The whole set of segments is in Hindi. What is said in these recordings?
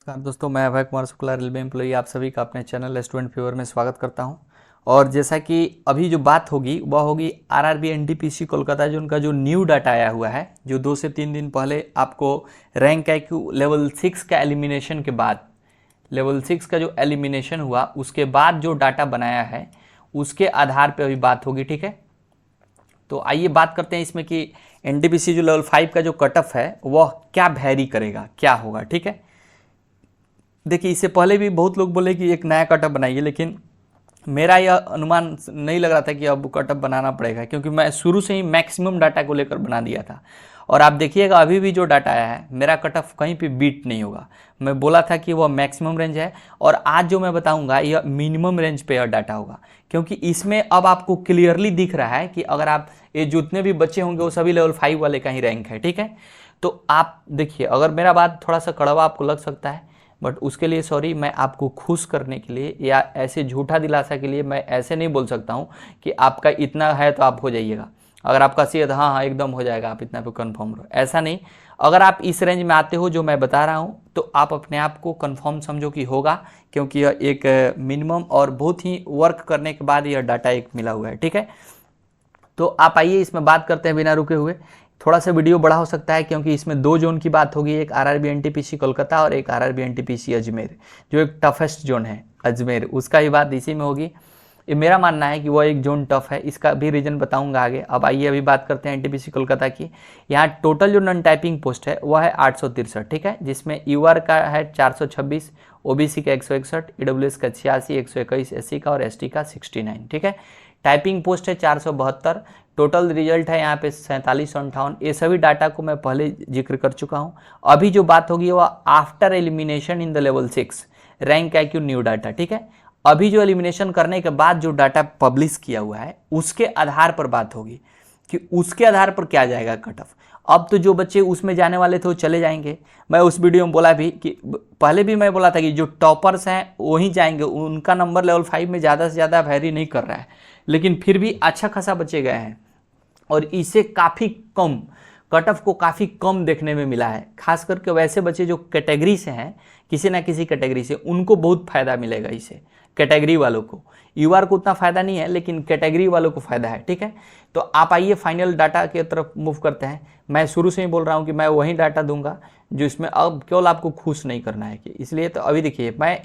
नमस्कार दोस्तों, मैं अभय कुमार शुक्ला, रेलवे एम्प्लॉई, आप सभी का अपने चैनल स्टूडेंट फीवर में स्वागत करता हूं। और जैसा कि अभी जो बात होगी वह होगी आरआरबी एनटीपीसी कोलकाता जो उनका जो न्यू डाटा आया हुआ है, जो 2 से 3 दिन पहले आपको रैंक आईक्यू लेवल 6 का एलिमिनेशन के बाद, लेवल 6 का जो एलिमिनेशन हुआ उसके बाद जो डाटा बनाया है उसके आधार पर अभी बात होगी। ठीक है, तो आइए बात करते हैं इसमें कि एनटीपीसी जो लेवल 5 का जो कट ऑफ है वह क्या वैरी करेगा, क्या होगा। ठीक है, देखिए इससे पहले भी बहुत लोग बोले कि एक नया कटअप बनाइए, लेकिन मेरा यह अनुमान नहीं लग रहा था कि अब कटअप बनाना पड़ेगा, क्योंकि मैं शुरू से ही मैक्सिमम डाटा को लेकर बना दिया था। और आप देखिएगा अभी भी जो डाटा आया है मेरा कटअप कहीं पे बीट नहीं होगा। मैं बोला था कि वह मैक्सिमम रेंज है, और आज जो मैं बताऊंगा यह मिनिमम रेंज पे यह डाटा होगा, क्योंकि इसमें अब आपको क्लियरली दिख रहा है कि अगर आप ये जितने भी बच्चे होंगे वो सभी लेवल 5 वाले का ही रैंक है। ठीक है, तो आप देखिए, अगर मेरा बात थोड़ा सा कड़वा आपको लग सकता है, बट उसके लिए सॉरी, मैं आपको खुश करने के लिए या ऐसे झूठा दिलासा के लिए मैं ऐसे नहीं बोल सकता हूँ कि आपका इतना है तो आप हो जाइएगा। अगर आपका सेहत हाँ हाँ एकदम हो जाएगा, आप इतना पे कन्फर्म रहो, ऐसा नहीं। अगर आप इस रेंज में आते हो जो मैं बता रहा हूँ तो आप अपने आप को कन्फर्म समझो कि होगा, क्योंकि यह एक मिनिमम और बहुत ही वर्क करने के बाद यह डाटा एक मिला हुआ है। ठीक है, तो आप आइए इसमें बात करते हैं बिना रुके हुए। थोड़ा सा वीडियो बड़ा हो सकता है क्योंकि इसमें 2 जोन की बात होगी, एक आरआरबी एनटीपीसी कोलकाता और एक आरआरबी एनटीपीसी अजमेर, जो एक टफेस्ट जोन है अजमेर, उसका ही बात इसी में होगी। ये मेरा मानना है कि वह एक जोन टफ है, इसका भी रीजन बताऊंगा आगे। अब आइए अभी बात करते हैं एनटीपीसी कोलकाता की। यहाँ टोटल जो नॉन टाइपिंग पोस्ट है वह है 863। ठीक है, जिसमें यूआर का है 426, ओबीसी का 161, ईडब्ल्यूएस का 86, 121 एससी का और एसटी का 69। ठीक है, टाइपिंग पोस्ट है 472। टोटल रिजल्ट है यहाँ पे 4758। ये सभी डाटा को मैं पहले जिक्र कर चुका हूँ। अभी जो बात होगी वह after elimination in the level 6 rank IQ new data. ठीक है, अभी जो एलिमिनेशन करने के बाद जो डाटा पब्लिश किया हुआ है उसके आधार पर बात होगी कि उसके आधार पर क्या जाएगा कट ऑफ। अब तो जो बच्चे उसमें जाने वाले थे वो चले जाएंगे। मैं उस वीडियो में बोला भी कि पहले भी मैं बोला था कि जो टॉपर्स हैं वहीं जाएंगे, उनका नंबर लेवल 5 में ज़्यादा से ज़्यादा वैरी नहीं कर रहा है, लेकिन फिर भी अच्छा खासा बच्चे गए हैं। और इसे काफ़ी कम कट ऑफ को काफ़ी कम देखने में मिला है, खास करके वैसे बच्चे जो कैटेगरी से हैं, किसी ना किसी कैटेगरी से, उनको बहुत फ़ायदा मिलेगा इससे। कैटेगरी वालों को, यूआर को उतना फ़ायदा नहीं है, लेकिन कैटेगरी वालों को फ़ायदा है। ठीक है, तो आप आइए फाइनल डाटा की तरफ मूव करते हैं। मैं शुरू से ही बोल रहा हूँ कि मैं वही डाटा दूंगा जो इसमें अब केवल आपको खुश नहीं करना है कि इसलिए। तो अभी देखिए, मैं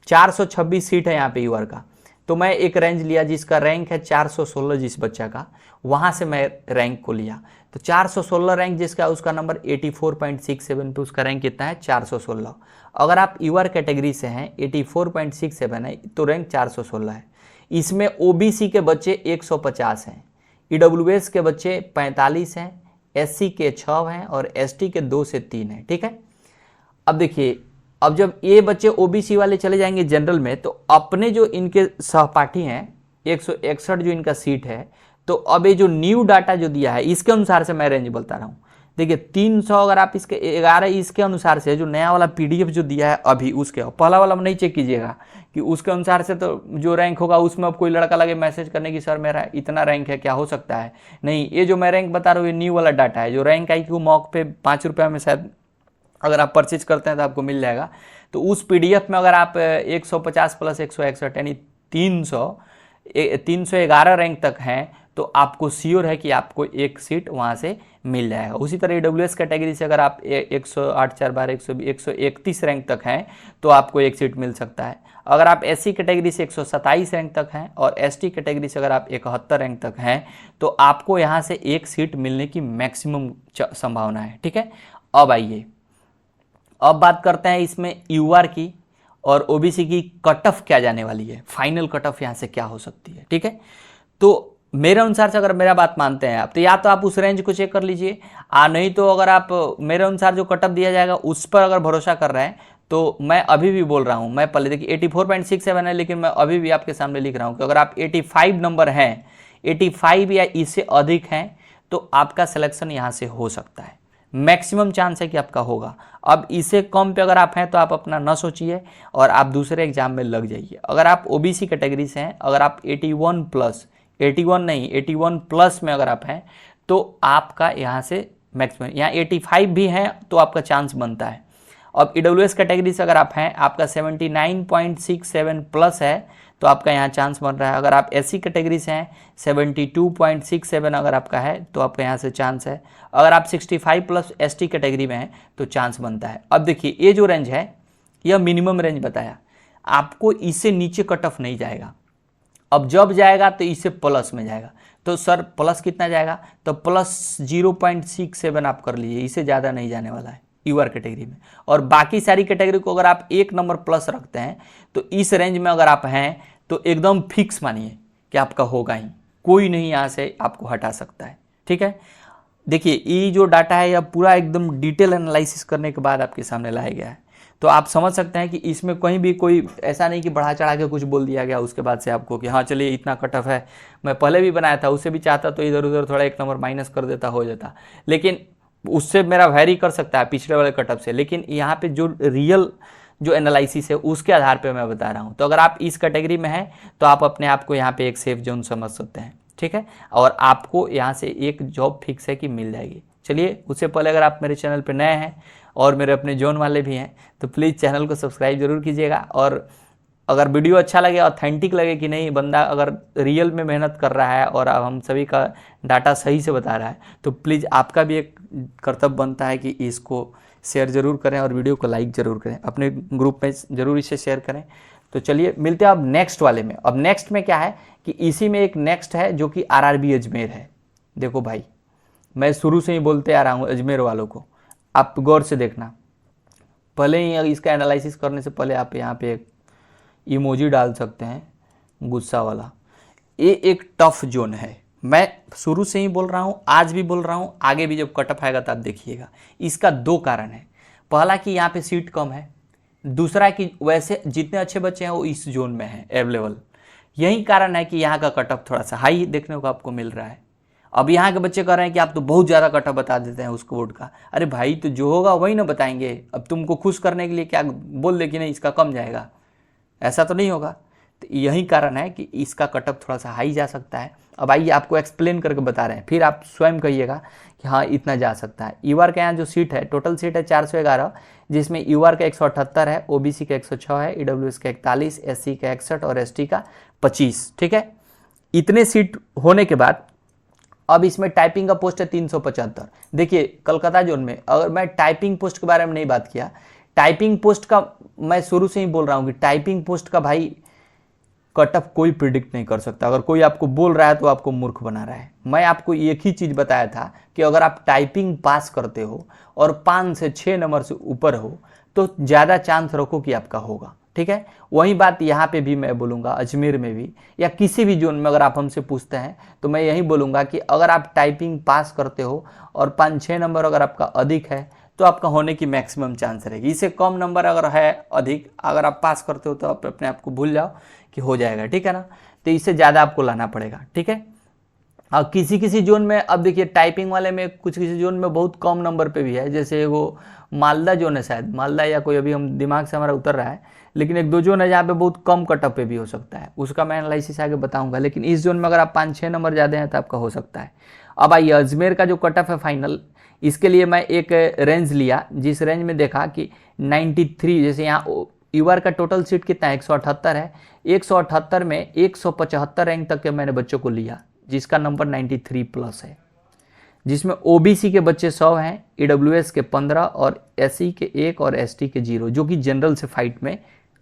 426 सीट है यहाँ पे यूआर का, तो मैं एक रेंज लिया जिसका रैंक है 416, जिस बच्चा का, वहाँ से मैं रैंक को लिया। तो 416 रैंक जिसका, उसका नंबर 84.67 पे उसका रैंक कितना है, 416। अगर आप यूआर कैटेगरी से हैं, 84.67 है तो रैंक 416 है। इसमें ओबीसी के बच्चे 150 हैं, ईडब्ल्यूएस के बच्चे 45 हैं, एससी के 6 हैं और एसटी के 2 से 3 हैं। ठीक है, अब देखिए, अब जब ये बच्चे ओबीसी वाले चले जाएंगे जनरल में, तो अपने जो इनके सहपाठी हैं 161 जो इनका सीट है, तो अब ये जो न्यू डाटा जो दिया है इसके अनुसार से मैं रेंज बता रहा हूँ। देखिए 300, अगर आप इसके 11 इसके अनुसार से जो नया वाला पीडीएफ जो दिया है अभी, उसके पहला वाला नहीं चेक कीजिएगा कि उसके अनुसार से तो जो रैंक होगा उसमें अब कोई लड़का लगे मैसेज करने की सर मेरा इतना रैंक है, क्या हो सकता है। नहीं, ये जो मैं रैंक बता रहा हूँ ये न्यू वाला डाटा है, जो रैंक आईक्यू मॉक पे 5 रुपये में शायद अगर आप परचेज करते हैं तो आपको मिल जाएगा। तो उस पीडीएफ में अगर आप 150 प्लस 161 यानी 311 रैंक तक हैं, तो आपको श्योर है कि आपको एक सीट वहाँ से मिल जाएगा। उसी तरह ईडब्ल्यूएस कैटेगरी से अगर आप 108 4 बार 131 रैंक तक हैं तो आपको एक सीट मिल सकता है। अगर आप एससी कैटेगरी से 127 रैंक तक हैं और एसटी कैटेगरी से अगर आप 71 रैंक तक हैं तो आपको यहाँ से एक सीट मिलने की मैक्सिमम संभावना है। ठीक है, अब आइए अब बात करते हैं इसमें यूआर की और ओबीसी की कट ऑफ क्या जाने वाली है, फाइनल कट ऑफ यहाँ से क्या हो सकती है। ठीक है, तो मेरे अनुसार से अगर मेरा बात मानते हैं आप, तो या तो आप उस रेंज को चेक कर लीजिए, नहीं तो अगर आप मेरे अनुसार जो कट ऑफ दिया जाएगा उस पर अगर भरोसा कर रहे हैं, तो मैं अभी भी बोल रहा हूँ, मैं पहले देखिए 84.67 है, लेकिन मैं अभी भी आपके सामने लिख रहा हूँ कि अगर आप 85 नंबर हैं, 85 या इससे अधिक हैं, तो आपका सिलेक्शन यहाँ से हो सकता है, मैक्सिमम चांस है कि आपका होगा। अब इससे कम पे अगर आप हैं तो आप अपना न सोचिए और आप दूसरे एग्जाम में लग जाइए। अगर आप ओबीसी कैटेगरी से हैं, अगर आप 81 प्लस, 81 नहीं 81 प्लस में अगर आप हैं, तो आपका यहाँ से मैक्सिमम, यहाँ 85 भी हैं तो आपका चांस बनता है। अब EWS कैटेगरी से अगर आप हैं, आपका 79.67 प्लस है तो आपका यहाँ चांस बन रहा है। अगर आप SC कैटेगरी से हैं 72.67 अगर आपका है तो आपका यहाँ से चांस है। अगर आप 65 प्लस ST कैटेगरी में हैं तो चांस बनता है। अब देखिए ये जो रेंज है यह मिनिमम रेंज बताया, आपको इससे नीचे कट ऑफ नहीं जाएगा। अब जब जाएगा तो इससे प्लस में जाएगा। तो सर प्लस कितना जाएगा, तो प्लस 0.67 आप कर लीजिए, इससे ज़्यादा नहीं जाने वाला है यूआर कैटेगरी में। और बाकी सारी कैटेगरी को अगर आप 1 नंबर प्लस रखते हैं तो इस रेंज में अगर आप हैं तो एकदम फिक्स मानिए कि आपका होगा ही, कोई नहीं यहाँ से आपको हटा सकता है। ठीक है, देखिए ये जो डाटा है यह पूरा एकदम डिटेल एनालिसिस करने के बाद आपके सामने लाया गया है। तो आप समझ सकते हैं कि इसमें कहीं भी कोई ऐसा नहीं कि बढ़ा चढ़ा के कुछ बोल दिया गया उसके बाद से आपको कि हाँ चलिए इतना कट ऑफ है। मैं पहले भी बनाया था, उससे भी चाहता तो इधर उधर थोड़ा 1 नंबर माइनस कर देता, हो जाता, लेकिन उससे मेरा वैरी कर सकता है पिछले वाले कट ऑफ से। लेकिन यहाँ पे जो रियल जो एनालिसिस है उसके आधार पे मैं बता रहा हूँ। तो अगर आप इस कैटेगरी में हैं तो आप अपने आप को यहाँ पे एक सेफ जोन समझ सकते हैं। ठीक है, और आपको यहाँ से एक जॉब फिक्स है कि मिल जाएगी। चलिए, उससे पहले अगर आप मेरे चैनल पे नए हैं और मेरे अपने जोन वाले भी हैं तो प्लीज़ चैनल को सब्सक्राइब जरूर कीजिएगा। और अगर वीडियो अच्छा लगे, ऑथेंटिक लगे कि नहीं बंदा अगर रियल में मेहनत कर रहा है और हम सभी का डाटा सही से बता रहा है, तो प्लीज़ आपका भी एक कर्तव्य बनता है कि इसको शेयर ज़रूर करें और वीडियो को लाइक ज़रूर करें, अपने ग्रुप में ज़रूर इसे शेयर करें। तो चलिए मिलते हैं अब नेक्स्ट वाले में। अब नेक्स्ट में क्या है कि इसी में एक नेक्स्ट है जो कि RRB अजमेर है। देखो भाई, मैं शुरू से ही बोलते आ रहा हूँ अजमेर वालों को, आप गौर से देखना, पहले ही इसका एनालिसिस करने से पहले आप यहाँ पे एक इमोजी डाल सकते हैं गुस्सा वाला। ये एक टफ जोन है, मैं शुरू से ही बोल रहा हूँ, आज भी बोल रहा हूँ, आगे भी जब कट ऑफ आएगा तो आप देखिएगा। इसका 2 कारण है, पहला कि यहाँ पे सीट कम है, दूसरा कि वैसे जितने अच्छे बच्चे हैं वो इस जोन में हैं अवेलेबल। यही कारण है कि यहाँ का कट ऑफ थोड़ा सा हाई देखने को आपको मिल रहा है। अब यहाँ के बच्चे कह रहे हैं कि आप तो बहुत ज़्यादा कट ऑफ बता देते हैं उस कोड का। अरे भाई, तो जो होगा वही ना बताएंगे। अब तुमको खुश करने के लिए क्या बोल दे कि नहीं इसका कम जाएगा, ऐसा तो नहीं होगा। तो यही कारण है कि इसका कट ऑफ थोड़ा सा हाई जा सकता है। अब आइए आपको एक्सप्लेन करके बता रहे हैं, फिर आप स्वयं कहिएगा कि हाँ इतना जा सकता है। यूआर का यहाँ जो सीट है, टोटल सीट है 411, जिसमें यूआर का 178 है, ओबीसी का 106 है, ईडब्ल्यूएस का 41, एससी का 61 और एसटी का 25। ठीक है, इतने सीट होने के बाद अब इसमें टाइपिंग का पोस्ट है 375। देखिए कलकत्ता जोन में, अगर मैं टाइपिंग पोस्ट के बारे में नहीं बात किया, टाइपिंग पोस्ट का मैं शुरू से ही बोल रहा हूँ कि टाइपिंग पोस्ट का भाई कट ऑफ कोई प्रिडिक्ट नहीं कर सकता। अगर कोई आपको बोल रहा है तो आपको मूर्ख बना रहा है। मैं आपको एक ही चीज़ बताया था कि अगर आप टाइपिंग पास करते हो और 5 से 6 नंबर से ऊपर हो तो ज़्यादा चांस रखो कि आपका होगा। ठीक है, वही बात यहाँ पे भी मैं बोलूँगा, अजमेर में भी या किसी भी जोन में अगर आप हमसे पूछते हैं तो मैं यही बोलूँगा कि अगर आप टाइपिंग पास करते हो और 5-6 नंबर अगर आपका अधिक है तो आपका होने की मैक्सिमम चांस रहेगी। इससे कम नंबर अगर है अधिक, अगर आप पास करते हो तो आप अपने आप को भूल जाओ कि हो जाएगा। ठीक है ना, तो इससे ज़्यादा आपको लाना पड़ेगा। ठीक है, और किसी किसी जोन में, अब देखिए टाइपिंग वाले में कुछ किसी जोन में बहुत कम नंबर पे भी है, जैसे वो मालदा जोन है, शायद मालदा या कोई, अभी हम दिमाग से हमारा उतर रहा है, लेकिन 1-2 जोन है जहाँ पे बहुत कम कट ऑफ पे भी हो सकता है, उसका मैं एनालिसिस आगे बताऊंगा। लेकिन इस जोन में अगर आप 5-6 नंबर ज़्यादा हैं तो आपका हो सकता है। अब आइए अजमेर का जो कट ऑफ है फाइनल, इसके लिए मैं एक रेंज लिया, जिस रेंज में देखा कि 93, जैसे यहाँ यूआर का टोटल सीट कितना है 178 है, 178 में 175 रैंक तक के मैंने बच्चों को लिया, जिसका नंबर 93 प्लस है, जिसमें ओबीसी के बच्चे 100 हैं, ईडब्ल्यूएस के 15 और एससी के 1 और एसटी के 0, जो कि जनरल से फाइट में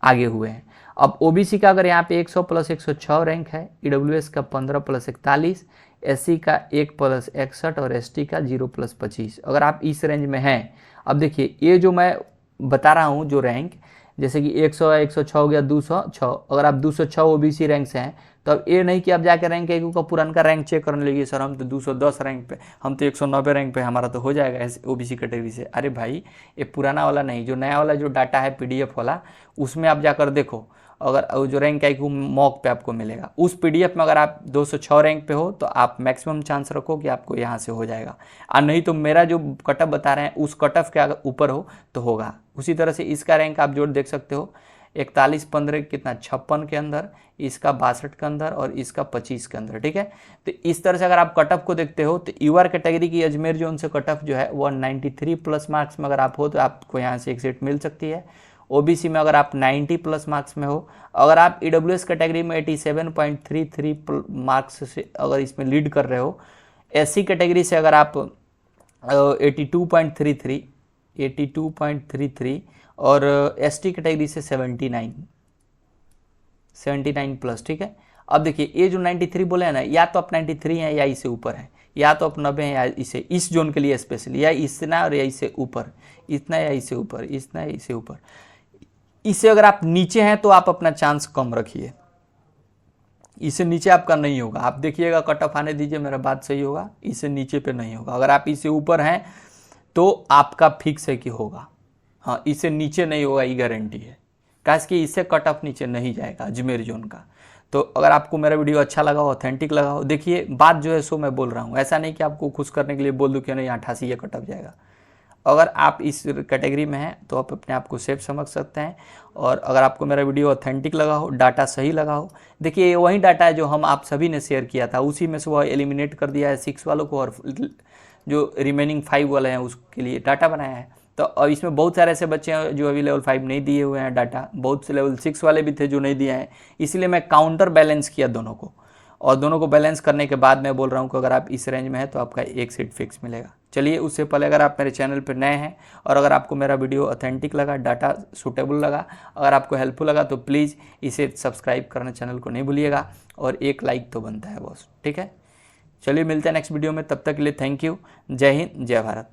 आगे हुए हैं। अब ओबीसी का अगर यहाँ पे 100 प्लस 106 रैंक है, ईडब्ल्यूएस का 15 प्लस 41, एससी का 1 प्लस 61 और एसटी का 0 प्लस 25। अगर आप इस रेंज में हैं, अब देखिए ये जो मैं बता रहा हूँ जो रैंक, जैसे कि 100 है, 106 हो गया 206, अगर आप 206 ओबीसी रैंक से हैं तो अब ये नहीं कि आप जाकर रैंक एक का पुराना रैंक चेक करने लगिए, सर हम तो 210 रैंक पे, हम तो 190 रैंक पे, हमारा तो हो जाएगा ऐसे ओबीसी कैटेगरी से। अरे भाई, ये पुराना वाला नहीं, जो नया वाला जो डाटा है पीडीएफ वाला, उसमें आप जाकर देखो, अगर जो रैंक है वो मॉक पे आपको मिलेगा, उस पीडीएफ में अगर आप 206 रैंक पे हो तो आप मैक्सिमम चांस रखो कि आपको यहाँ से हो जाएगा, और नहीं तो मेरा जो कट ऑफ बता रहे हैं उस कट ऑफ के अगर ऊपर हो तो होगा। उसी तरह से इसका रैंक आप जोड़ देख सकते हो, 41-15 कितना 56 के अंदर, इसका 62 के अंदर और इसका 25 के अंदर, ठीक है। तो इस तरह से अगर आप कट ऑफ को देखते हो तो यूआर कैटेगरी की अजमेर जोन से कट ऑफ जो है वो 93 प्लस मार्क्स में अगर आप हो तो आपको यहाँ से एक सीट मिल सकती है। ओबीसी में अगर आप 90 प्लस मार्क्स में हो, अगर आप ईडब्ल्यूएस कैटेगरी में 87.33 मार्क्स से अगर इसमें लीड कर रहे हो, एससी कैटेगरी से अगर आप 82.33 और एसटी कैटेगरी से 79 प्लस, ठीक है। अब देखिए ये जो 93 बोले हैं ना, या तो आप 93 हैं या इससे ऊपर है, या तो आप 90 हैं या इसे, इस जोन के लिए स्पेशली, या इतना और या इससे ऊपर, इतना या इससे ऊपर, इतना या इससे ऊपर। इससे अगर आप नीचे हैं तो आप अपना चांस कम रखिए, इससे नीचे आपका नहीं होगा। आप देखिएगा कट ऑफ आने दीजिए, मेरा बात सही होगा, इससे नीचे पे नहीं होगा। अगर आप इससे ऊपर हैं तो आपका फिक्स है कि होगा, हाँ इससे नीचे नहीं होगा, ये गारंटी है, काश कि इससे कट ऑफ नीचे नहीं जाएगा अजमेर जोन का। तो अगर आपको मेरा वीडियो अच्छा लगा हो, ऑथेंटिक लगा हो, देखिए बात जो है सो मैं बोल रहा हूँ, ऐसा नहीं कि आपको खुश करने के लिए बोल दूँ कि नहीं 88 ये कट ऑफ जाएगा। अगर आप इस कैटेगरी में हैं तो आप अपने आप को सेफ समझ सकते हैं। और अगर आपको मेरा वीडियो ऑथेंटिक लगा हो, डाटा सही लगा हो, देखिए वही डाटा है जो हम आप सभी ने शेयर किया था, उसी में से वह एलिमिनेट कर दिया है 6 वालों को, और जो रिमेनिंग 5 वाले हैं उसके लिए डाटा बनाया है। तो अब इसमें बहुत सारे ऐसे बच्चे हैं जो अभी लेवल 5 नहीं दिए हुए हैं डाटा, बहुत से लेवल 6 वाले भी थे जो नहीं दिए हैं, इसलिए मैं काउंटर बैलेंस किया दोनों को, और दोनों को बैलेंस करने के बाद मैं बोल रहा हूँ कि अगर आप इस रेंज में हैं तो आपका एक सीट फिक्स मिलेगा। चलिए उससे पहले अगर आप मेरे चैनल पर नए हैं और अगर आपको मेरा वीडियो ऑथेंटिक लगा, डाटा सूटेबल लगा, अगर आपको हेल्पफुल लगा तो प्लीज़ इसे सब्सक्राइब करना चैनल को नहीं भूलिएगा, और एक लाइक तो बनता है बॉस, ठीक है। चलिए मिलते हैं नेक्स्ट वीडियो में, तब तक के लिए थैंक यू। जय हिंद, जय भारत।